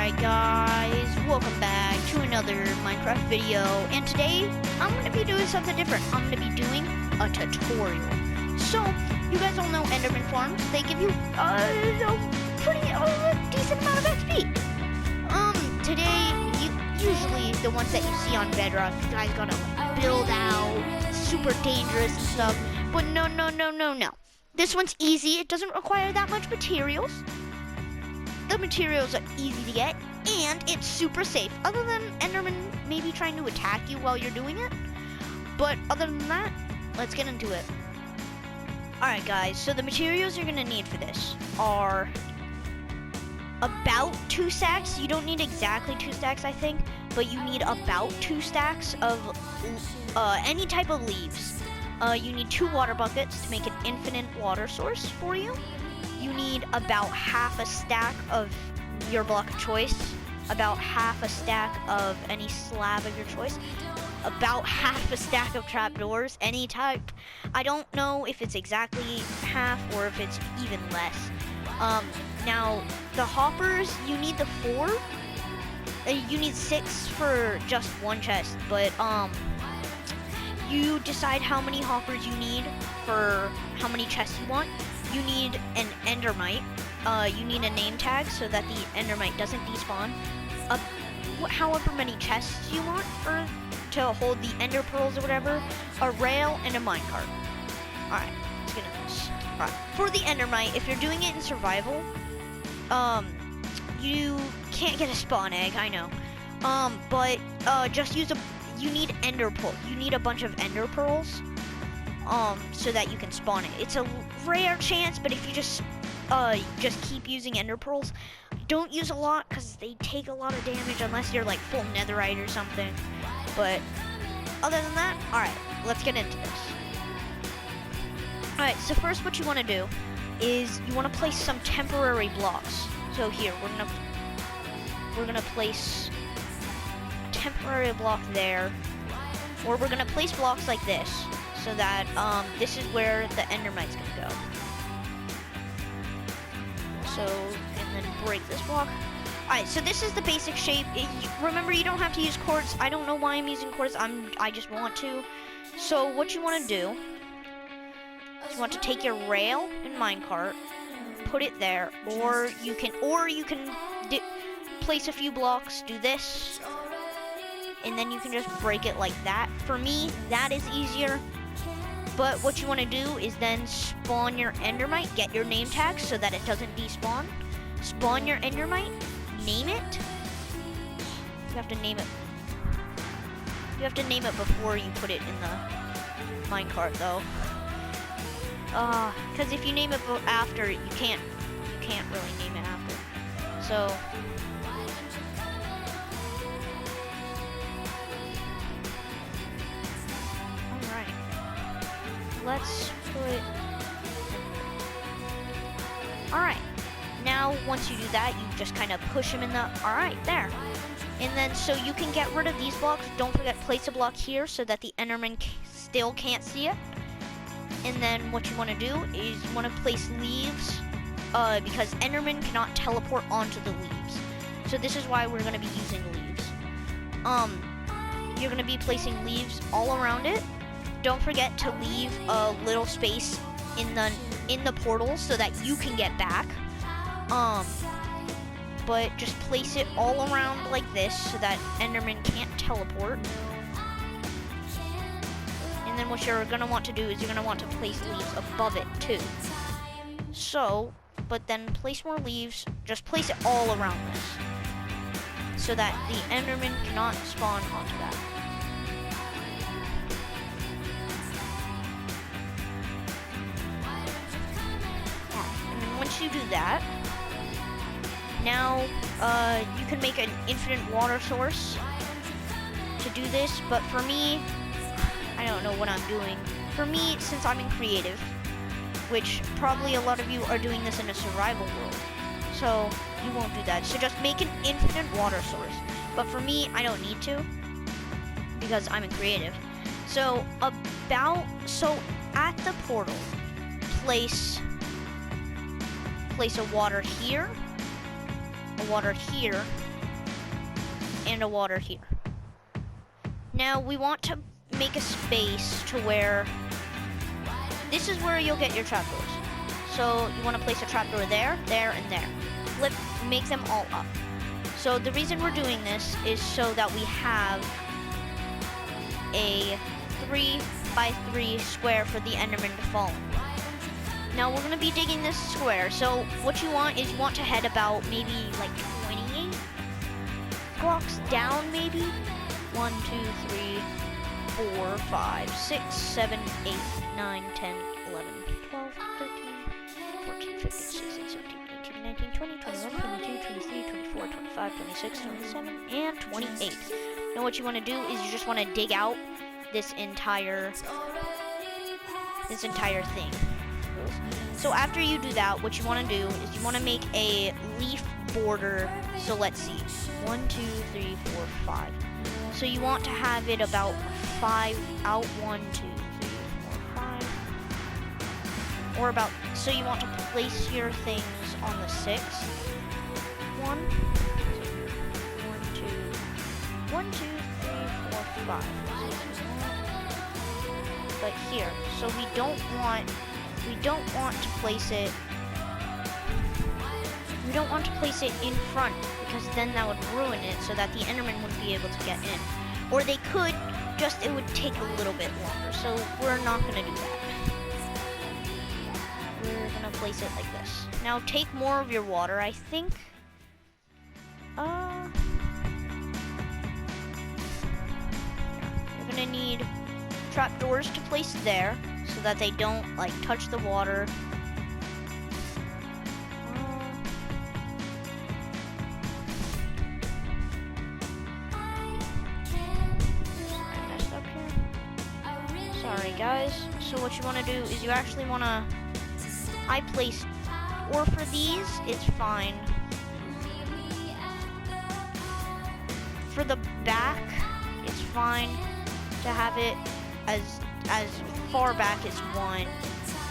Alright guys, welcome back to another Minecraft video, and today I'm going to be doing something different. I'm going to be doing a tutorial. So, you guys all know Enderman farms. They give you a pretty decent amount of XP. Today, usually the ones that you see on Bedrock, you guys gotta build out, super dangerous and stuff, but no. This one's easy. It doesn't require that much materials. The materials are easy to get, and it's super safe. Other than Enderman maybe trying to attack you while you're doing it. But other than that, let's get into it. Alright guys, so the materials you're going to need for this are about 2 stacks. You don't need exactly 2 stacks, I think, but you need about 2 stacks of any type of leaves. You need 2 water buckets to make an infinite water source for you. You need about half a stack of your block of choice, about half a stack of any slab of your choice, about half a stack of trapdoors, any type. I don't know if it's exactly half or if it's even less. Now, the hoppers, you need the 4. You need 6 for just 1 chest, but you decide how many hoppers you need for how many chests you want. You need an endermite. You need a name tag so that the endermite doesn't despawn. However many chests you want to hold the ender pearls or whatever. A rail and a minecart. Alright, let's get into this. Alright, for the endermite, if you're doing it in survival, you can't get a spawn egg, I know. But just use you need ender pearl. You need a bunch of ender pearls. So that you can spawn it. It's a rare chance, but if you just keep using ender pearls, don't use a lot because they take a lot of damage unless you're like full netherite or something. But other than that, alright, let's get into this. Alright, so first what you want to do is you want to place some temporary blocks. So here, we're gonna place a temporary block there, or we're gonna place blocks like this. So that this is where the endermite's gonna go. So, and then break this block. Alright, so this is the basic shape. Remember, you don't have to use quartz. I don't know why I'm using quartz. I just want to. So what you want to do is you want to take your rail and minecart, put it there, or you can place a few blocks. Do this, and then you can just break it like that. For me, that is easier. But what you want to do is then spawn your endermite, get your name tag so that it doesn't despawn. Spawn your endermite, name it. You have to name it. You have to name it before you put it in the minecart, though. Because if you name it after, you can't really name it after. So. Let's put. Alright. Now, once you do that, you just kind of push them in the. Alright, there. And then, so you can get rid of these blocks. Don't forget, place a block here so that the enderman still can't see it. And then, what you want to do is you want to place leaves, because enderman cannot teleport onto the leaves. So this is why we're going to be using leaves. You're going to be placing leaves all around it. Don't forget to leave a little space in the portal so that you can get back. But just place it all around like this so that enderman can't teleport. And then what you're gonna want to do is you're gonna want to place leaves above it too. So, but then place more leaves. Just place it all around this so that the enderman cannot spawn onto that. Once you do that, now you can make an infinite water source to do this, but for me, I don't know what I'm doing. For me, since I'm in creative, which probably a lot of you are doing this in a survival world, so you won't do that. So just make an infinite water source. But for me, I don't need to, because I'm in creative. So at the portal, place a water here, a water here, and a water here. Now we want to make a space to where this is where you'll get your trapdoors. So you want to place a trapdoor there, there, and there. Make them all up. So the reason we're doing this is so that we have a 3x3 square for the Enderman to fall in. Now we're going to be digging this square. So what you want is you want to head about maybe like 28 blocks down maybe. 1, 2, 3, 4, 5, 6, 7, 8, 9, 10, 11, 12, 13, 14, 15, 16, 17, 18, 19, 20, 21, 22, 23, 24, 25, 26, 27, and 28. Now what you want to do is you just want to dig out this entire thing. So after you do that, what you want to do is you want to make a leaf border. So let's see, 1, 2, 3, 4, 5. So you want to have it about 5 out, 1, 2, 3, 4, 5. Or about, so you want to place your things on the 6th. 1, 1, 2, 3, 4, 5. But here, so we don't want to place it. We don't want to place it in front because then that would ruin it so that the Enderman wouldn't be able to get in. Or they could, just it would take a little bit longer. So we're not going to do that. We're going to place it like this. Now take more of your water, I think. You're going to need trapdoors to place there so that they don't like touch the water. Sorry guys, so what you want to do is you actually want to, I placed, or for these, it's fine. For the back, it's fine to have it as far back as 1.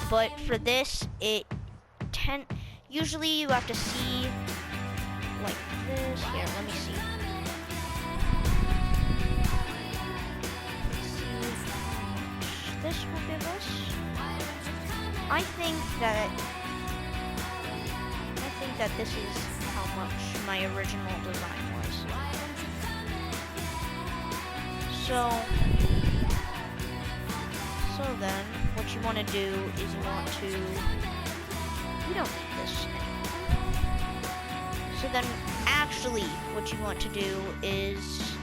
But for this, usually you have to see like this. Here, let me see. This will give us. I think that this is how much my original design was. So then what you want to do is you want to, we don't need this anymore. So then actually what you want to do is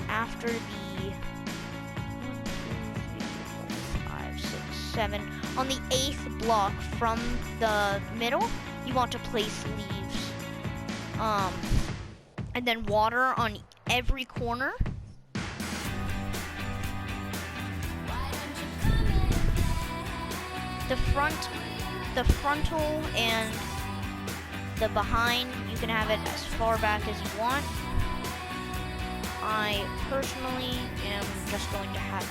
after the 7 on the 8th block from the middle, you want to place leaves, and then water on every corner. The frontal and the behind, you can have it as far back as you want. I personally am just going to have.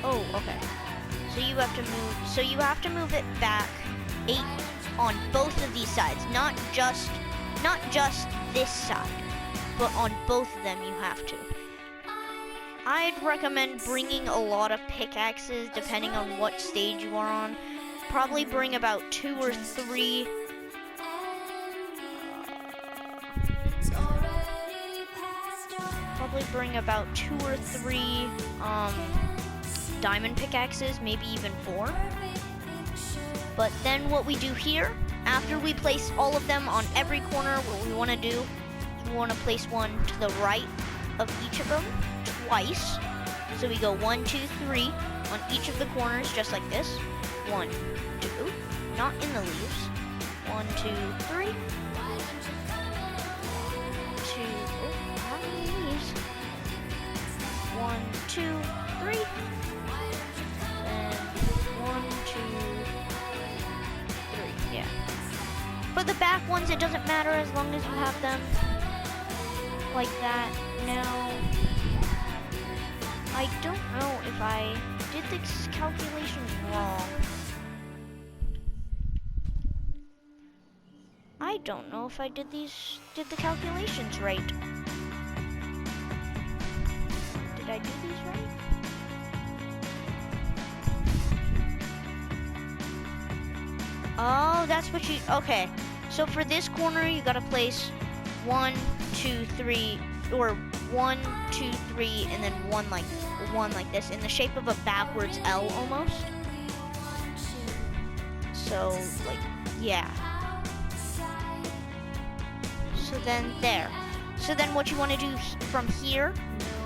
Oh, okay. So you have to move it back 8 on both of these sides, not just this side, but on both of them you have to. I'd recommend bringing a lot of pickaxes depending on what stage you are on. Probably bring about 2 or 3 diamond pickaxes, maybe even 4. But then what we do here, after we place all of them on every corner, what we want to do is we want to place one to the right of each of them twice. So we go 1, 2, 3 on each of the corners, just like this. 1, 2, not in the leaves. 1, 2, 3. 2, not in the leaves. 1, 2, 3. For the back ones, it doesn't matter as long as you have them like that. Now, I don't know if I did this calculation wrong. I don't know if I did the calculations right. Did I do these right? Oh, that's what you, okay. So for this corner, you gotta place 1, 2, 3, or 1, 2, 3, and then one like this, in the shape of a backwards L almost. So, like, yeah. So then there. So then what you want to do from here,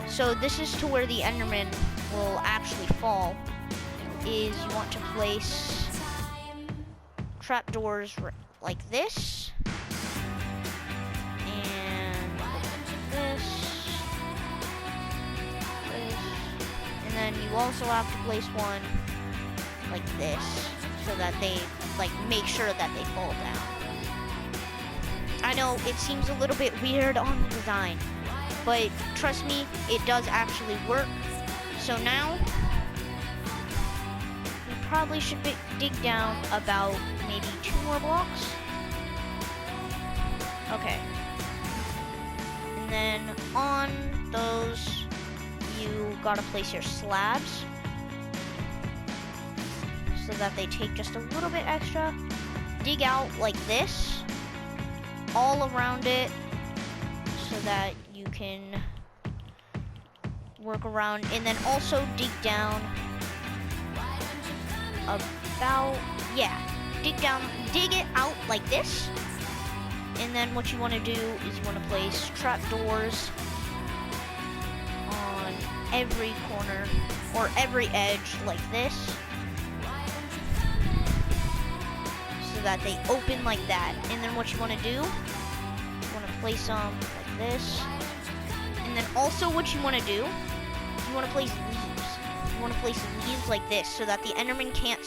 so this is to where the Enderman will actually fall, is you want to place trapdoors like this, and this, and then you also have to place one like this, so that they, like, make sure that they fall down. I know it seems a little bit weird on the design, but trust me, it does actually work. So now, we probably should dig down about maybe 2 more blocks. Okay. And then on those, you gotta place your slabs, so that they take just a little bit extra. Dig out like this, all around it, so that you can work around, and then also dig down about, yeah, dig it out like this. And then what you want to do is you want to place trapdoors on every corner or every edge like this, so that they open like that. And then what you want to do, you want to place them like this. And then also what you want to do, you want to place leaves. You want to place leaves like this, so that the Enderman can't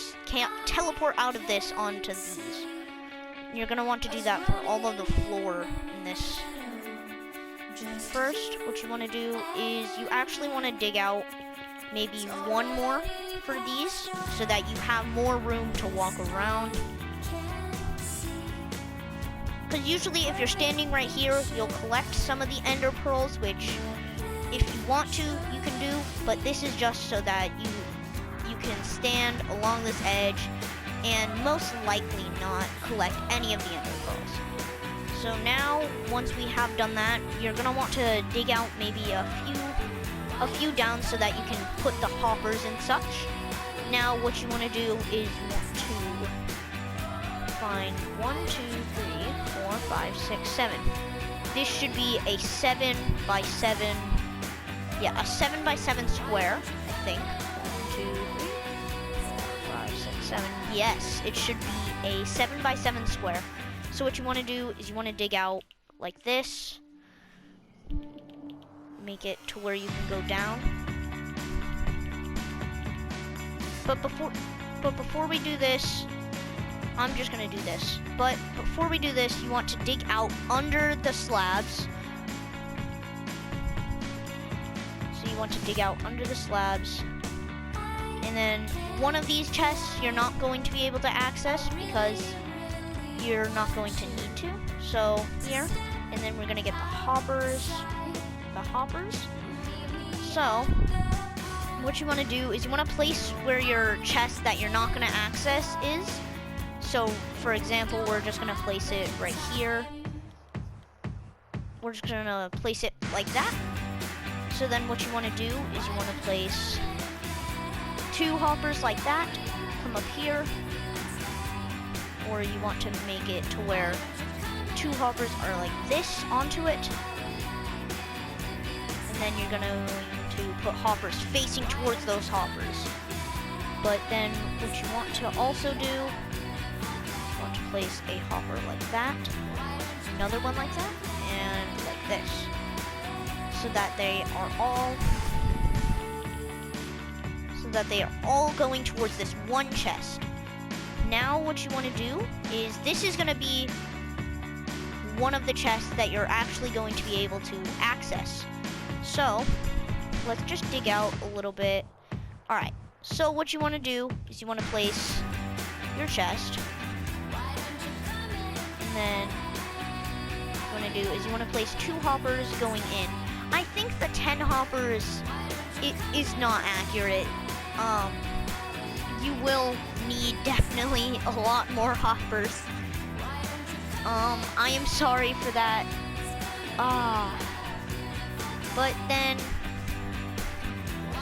teleport out of this onto these. You're going to want to do that for all of the floor in this. First, what you want to do is you actually want to dig out maybe 1 more for these, so that you have more room to walk around. Because usually if you're standing right here, you'll collect some of the ender pearls, which if you want to, you can do, but this is just so that you can stand along this edge and most likely not collect any of the ender pearls. So now, once we have done that, you're gonna want to dig out maybe a few down, so that you can put the hoppers and such. Now what you want to do is you want to find 1, 2, 3, 4, 5, 6, 7. This should be a 7 by 7, yeah, a 7 by 7 square, I think. 1, 2, 3, 4, 5, 6, 7. Yes, it should be a 7 by 7 square. So what you want to do is you want to dig out like this, make it to where you can go down. But before we do this, I'm just gonna do this. But before we do this, you want to dig out under the slabs. So you want to dig out under the slabs. And then one of these chests you're not going to be able to access because you're not going to need to. So here, and then we're gonna get the hoppers. So what you want to do is you want to place where your chest that you're not going to access is. So for example, we're just going to place it right here. We're just going to place it like that. So then what you want to do is you want to place 2 hoppers like that, come up here, or you want to make it to where 2 hoppers are like this onto it. And then you're gonna to put hoppers facing towards those hoppers. But then what you want to also do, you want to place a hopper like that, another one like that, and like this, so that they are all going towards this one chest. Now what you want to do is, this is going to be one of the chests that you're actually going to be able to access. So let's just dig out a little bit. Alright, so what you want to do is you want to place your chest, and then want to do is you want to place 2 hoppers going in. I think the 10 hoppers is not accurate. You will need definitely a lot more hoppers. I am sorry for that. But then,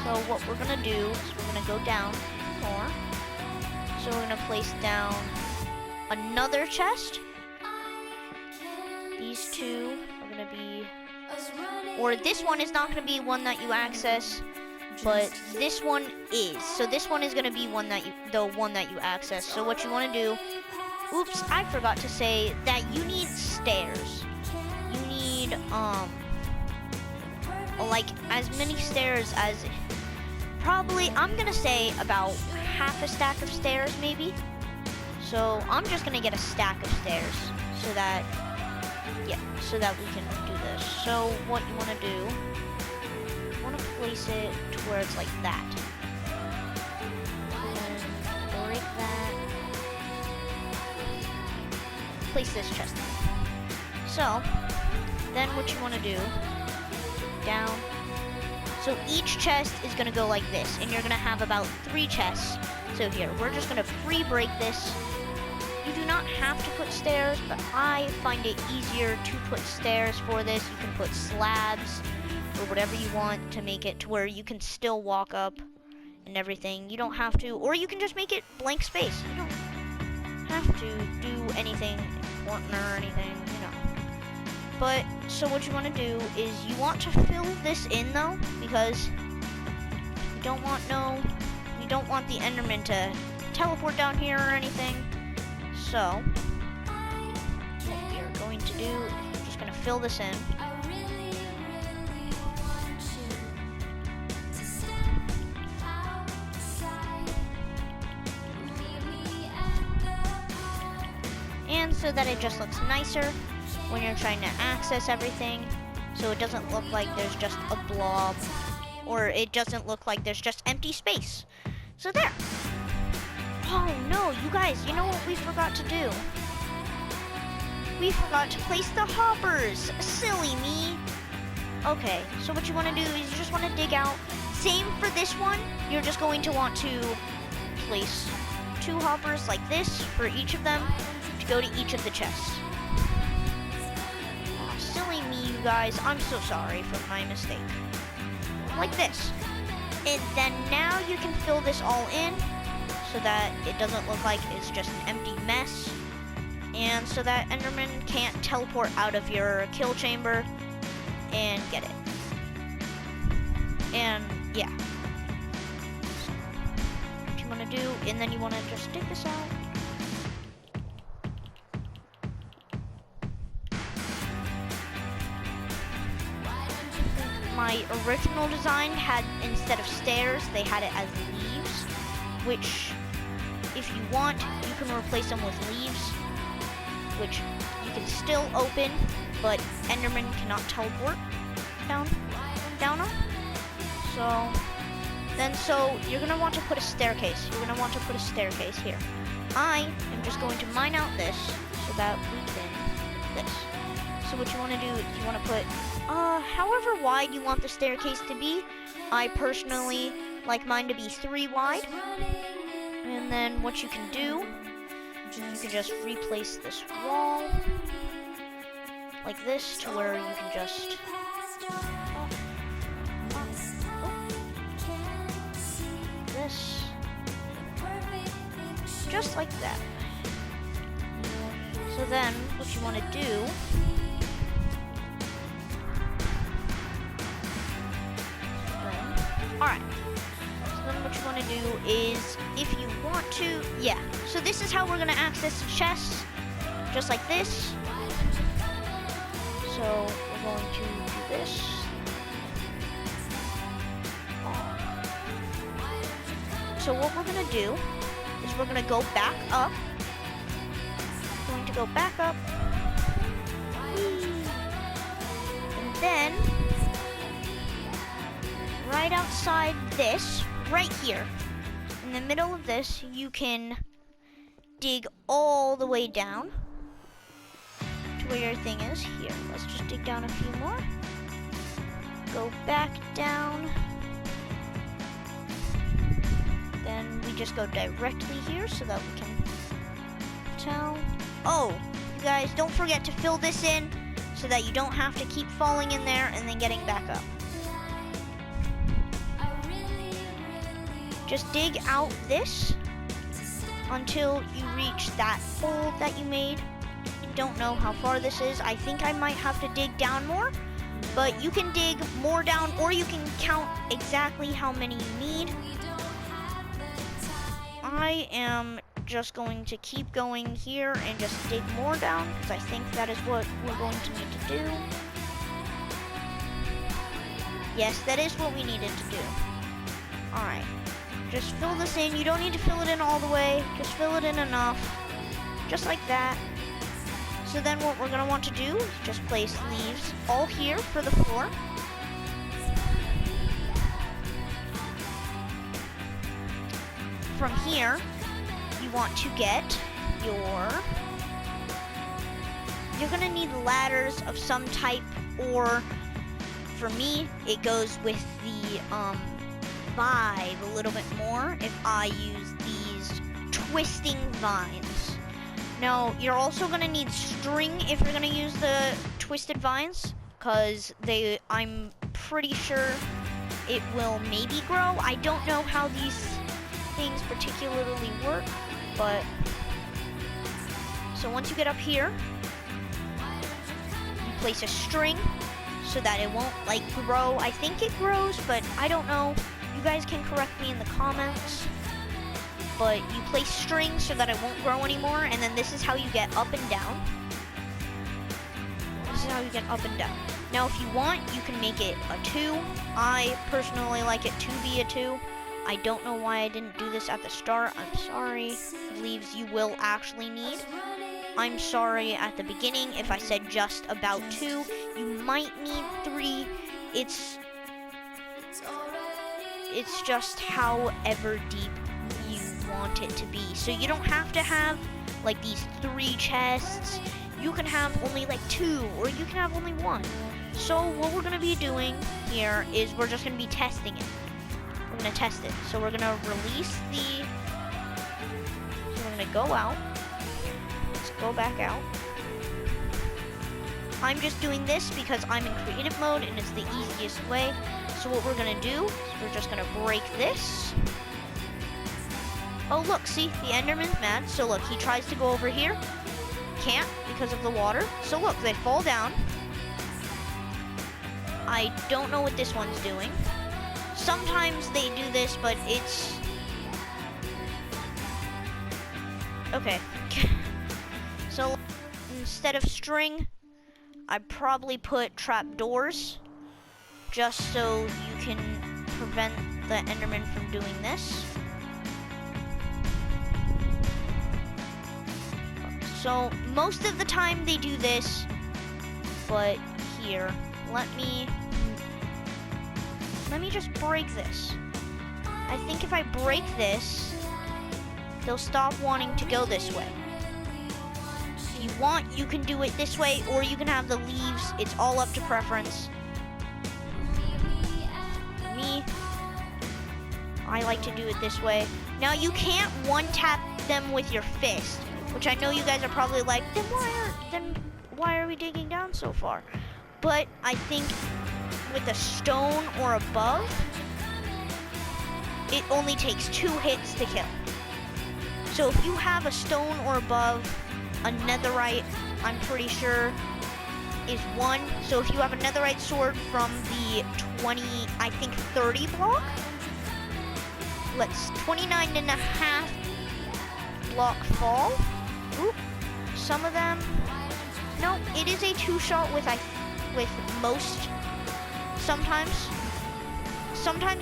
so what we're gonna do is we're gonna go down more. So we're gonna place down another chest. These 2 are gonna be, or this one is not gonna be one that you access, but this one is. So this one is gonna be the one that you access. So what you wanna do, oops, I forgot to say that you need stairs. You need, like as many stairs as, probably, I'm gonna say about half a stack of stairs maybe. So I'm just gonna get a stack of stairs so that, yeah, so that we can do this. So what you wanna do, you wanna place it to where it's like that. And then break that. Place this chest in. So then what you wanna do, down. So each chest is gonna go like this, and you're gonna have about 3 chests. So here, we're just gonna pre-break this. You do not have to put stairs, but I find it easier to put stairs for this. You can put slabs or whatever you want to make it to where you can still walk up and everything. You don't have to, or you can just make it blank space. You don't have to do anything important or anything, you know. But, so what you want to do is you want to fill this in though, because you don't want the Enderman to teleport down here or anything. So, what we are going to do, we're just going to fill this in. And so that it just looks nicer when you're trying to access everything, so it doesn't look like there's just a blob, or it doesn't look like there's just empty space. So there. Oh no, you guys, you know what we forgot to do? We forgot to place the hoppers. Silly me. Okay, so what you want to do is you just want to dig out. Same for this one. You're just going to want to place 2 hoppers like this for each of them to go to each of the chests. Silly me, you guys. I'm so sorry for my mistake. Like this. And then now you can fill this all in so that it doesn't look like it's just an empty mess. And so that Enderman can't teleport out of your kill chamber and get it. And yeah. So, what you want to do, and then you want to just dig this out. My original design had, instead of stairs, they had it as leaves, which, if you want, you can replace them with leaves, which you can still open, but Enderman cannot teleport down them. So you're gonna want to put a staircase. You're gonna want to put a staircase here. I am just going to mine out this so that we can this. So what you want to do is you want to put however wide you want the staircase to be. I personally like mine to be 3 wide. And then what you can do, you can just replace this wall like this to where you can just this, just like that. So then what you want to do, alright, so then what you want to do is, if you want to, yeah, so this is how we're going to access the chests, just like this. So we're going to do this. So what we're going to do is we're going to go back up. We're going to go back up. And then, right outside this, right here, in the middle of this, you can dig all the way down to to where your thing is. Here, let's just dig down a few more. Go back down. Then we just go directly here so that we can tell. Oh, you guys, don't forget to fill this in so that you don't have to keep falling in there and then getting back up. Just dig out this until you reach that hole that you made. I don't know how far this is. I think I might have to dig down more, but you can dig more down or you can count exactly how many you need. I am just going to keep going here and just dig more down because I think that is what we're going to need to do. Yes, that is what we needed to do. Alright, just fill this in. You don't need to fill it in all the way, just fill it in enough, just like that. So then what we're going to want to do is just place leaves all here for the floor. From here, you want to get you're gonna need ladders of some type, or for me, it goes with the vibe a little bit more if I use these twisting vines. Now, you're also gonna need string if you're gonna use the twisted vines, because I'm pretty sure it will maybe grow. I don't know how these things particularly work, but so once you get up here, you place a string so that it won't like grow. I think it grows, but I don't know. You guys can correct me in the comments. But you place string so that it won't grow anymore, and then this is how you get up and down. This is how you get up and down. Now if you want, you can make it a 2. I personally like it to be a 2. I don't know why I didn't do this at the start. I'm sorry. Leaves you will actually need. I'm sorry at the beginning if I said just about 2. You might need 3. It's just however deep you want it to be. So you don't have to have like these 3 chests. You can have only like 2, or you can have only 1. So what we're going to be doing here is we're just going to be testing it. We're going to test it. So we're going to release so we're going to go out. Let's go back out. I'm just doing this because I'm in creative mode and it's the easiest way. So what we're going to do is we're just going to break this. Oh look, see, the Enderman's mad. So look, he tries to go over here. Can't because of the water. So look, they fall down. I don't know what this one's doing. Sometimes they do this, but it's... Okay. So, instead of string, I'd probably put trapdoors, just so you can prevent the Enderman from doing this. So, most of the time they do this, but here, let me just break this. I think if I break this, they'll stop wanting to go this way. If you want, you can do it this way, or you can have the leaves. It's all up to preference. Me, I like to do it this way. Now, you can't one-tap them with your fist, which I know you guys are probably like, then why are we digging down so far? But I think with a stone or above, it only takes 2 hits to kill. So if you have a stone or above, a netherite, I'm pretty sure, is 1. So if you have a netherite sword from the 30 block, 29.5 block fall. Oop, some of them, no, it is a 2-shot with most. Sometimes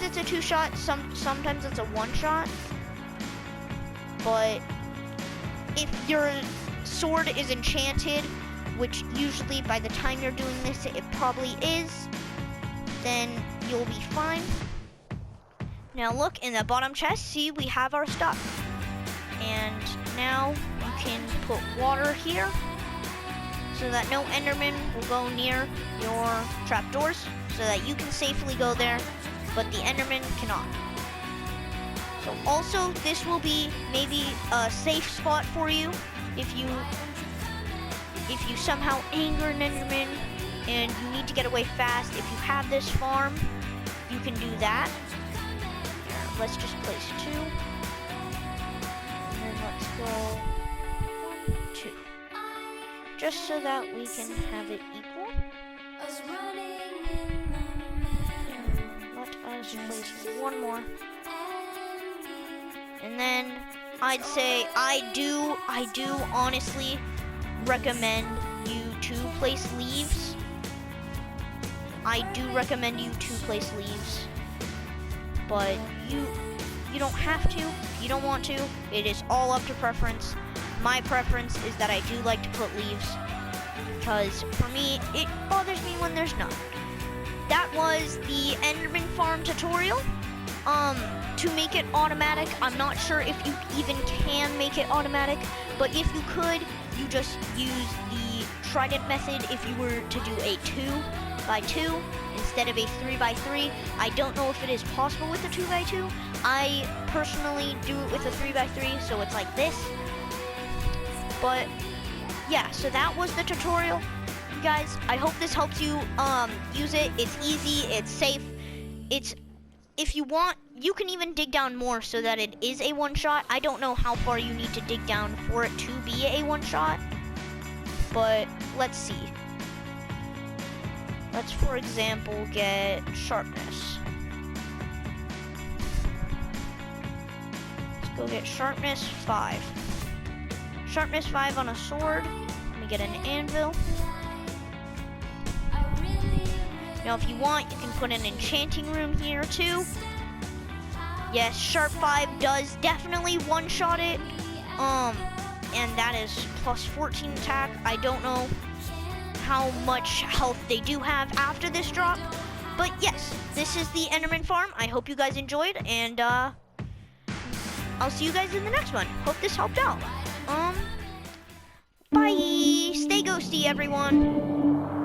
it's a 2-shot, sometimes it's a 1-shot. But if your sword is enchanted, which usually by the time you're doing this, it probably is, then you'll be fine. Now look, in the bottom chest, see, we have our stuff. And now you can put water here so that no Enderman will go near your trapdoors, so that you can safely go there, but the Enderman cannot. So also, this will be maybe a safe spot for you if you somehow anger an Enderman and you need to get away fast. If you have this farm, you can do that. Here, let's just place 2. And then let's go 1, 2. Just so that we can have it equal. Let us place 1 more. And then I'd say I do honestly recommend you to place leaves. I do recommend you to place leaves, but you don't have to. You don't want to. It is all up to preference. My preference is that I do like to put leaves, because for me it bothers me when there's none. That was the Enderman farm tutorial. To make it automatic, I'm not sure if you even can make it automatic, but if you could, you just use the trident method if you were to do a 2x2 instead of a 3x3. I don't know if it is possible with a 2x2. I personally do it with a 3x3, so it's like this. But yeah, so that was the tutorial, you guys. I hope this helps you use it. It's easy, it's safe. If you want, you can even dig down more so that it is a one-shot. I don't know how far you need to dig down for it to be a one-shot, but let's see. Let's, for example, get sharpness. Let's go get sharpness 5. Sharpness 5 on a sword. Let me get an anvil. Now, if you want, you can put an enchanting room here too. Yes, sharp 5 does definitely one-shot it. And that is plus 14 attack. I don't know how much health they do have after this drop, but yes, this is the Enderman farm. I hope you guys enjoyed, and I'll see you guys in the next one. Hope this helped out. Bye. Stay ghosty, everyone.